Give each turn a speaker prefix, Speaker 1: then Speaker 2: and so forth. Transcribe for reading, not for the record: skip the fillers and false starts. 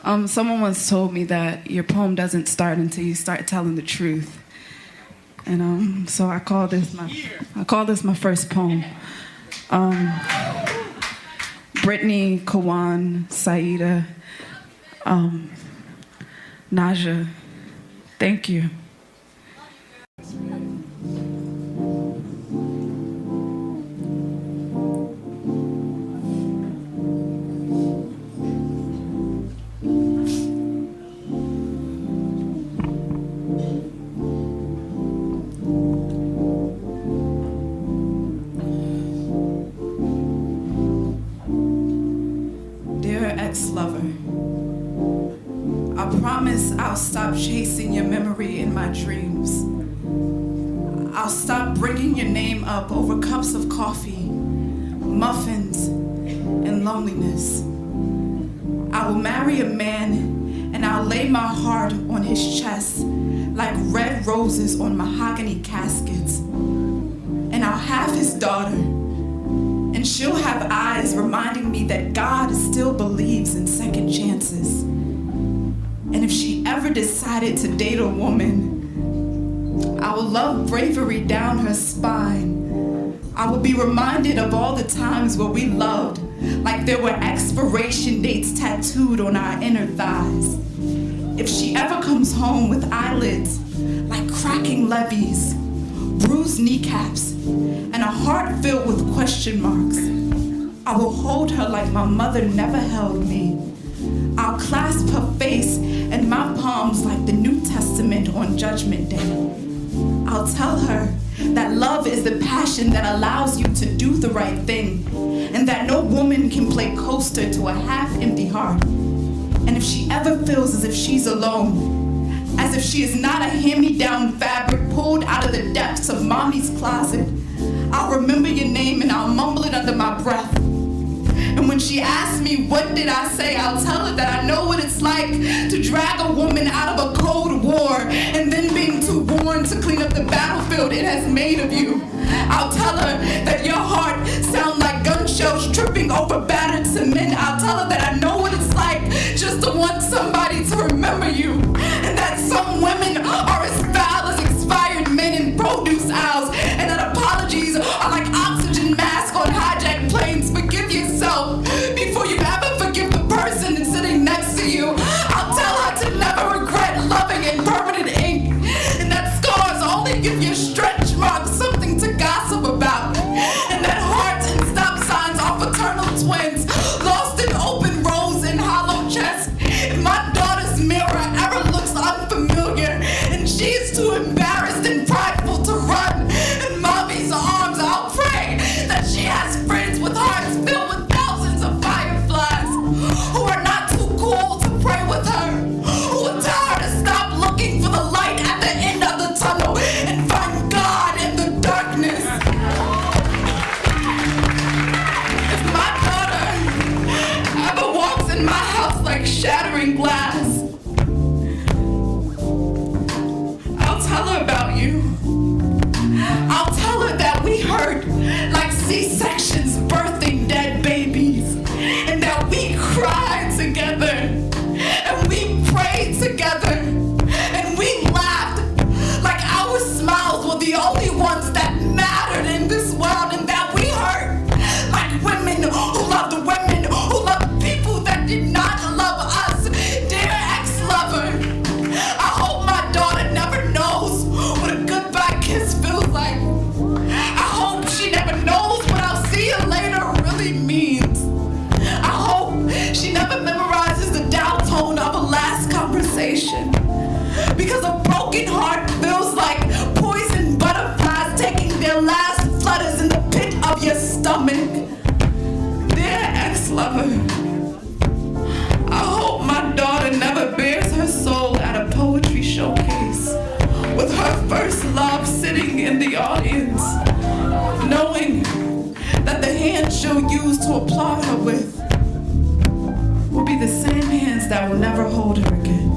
Speaker 1: Someone once told me that your poem doesn't start until you start telling the truth. And so I call this my first poem. Brittany, Kawan, Saida, Naja, thank you. Ex-lover, I promise I'll stop chasing your memory in my dreams. I'll stop bringing your name up over cups of coffee, muffins, and loneliness. I will marry a man and I'll lay my heart on his chest like red roses on mahogany caskets. And I'll have his daughter, and she'll have eyes reminding me that God still believes in second chances. And if she ever decided to date a woman, I will love bravery down her spine. I will be reminded of all the times where we loved like there were expiration dates tattooed on our inner thighs. If she ever comes home with eyelids like cracking levees, bruised kneecaps, and a heart filled with question marks, I will hold her like my mother never held me. I'll clasp her face in my palms like the New Testament on Judgment Day. I'll tell her that love is the passion that allows you to do the right thing, and that no woman can play coaster to a half-empty heart. And if she ever feels as if she's alone, as if she is not a hand-me-down fabric pulled out of the depths of mommy's closet, I'll remember your name and I'll mumble it under my breath. And when she asks me what did I say, I'll tell her that I know what it's like to drag a woman out of a cold war and then being too worn to clean up the battlefield it has made of you. I'll tell her that your heart sounds like gun shells tripping over battered cement. I'll tell her that I know what it's like just to want somebody to remember you, and that some women are as foul as expired men in produce aisles, and that apologies are like oxygen masks on hijacked planes. Forgive yourself before you ever forgive the person that's sitting next to you. I'll tell her to never regret loving in permanent ink, and that scars only give you stretch marks, something to gossip about, and that hearts and stop signs are fraternal twins, lost in open rows in hollow chests. If my daughter's mirror ever looks unfamiliar and she's too embarrassed and prideful to run in mommy's arms, I'll pray that she has friends with hearts filled with thousands of fireflies who are not too cool to pray with her, who will tell her to stop looking for the light at the end of the tunnel and find God in the darkness. If my daughter ever walks in my house like shattering glass, I'll tell her about you. I'll tell her that we hurt like C-sections birthing dead babies, and that we cried together, and we prayed together, and we laughed like our smiles were the only ones that mattered in this world, and that we hurt like women who loved women who loved people that did not love us. Dear ex-lover, I hope my daughter never knows what a goodbye kiss feels like. I hope she never knows what I'll see you later really means. I hope she never memorizes the down tone of a last conversation, because a broken heart feels like poison butterflies taking their last flutters in the pit of your stomach. Dear ex-lover, I hope my daughter never bears her soul at a poetry showcase with her first love sitting in the audience, knowing that the hands she'll use to applaud her with will be the same hands that will never hold her again.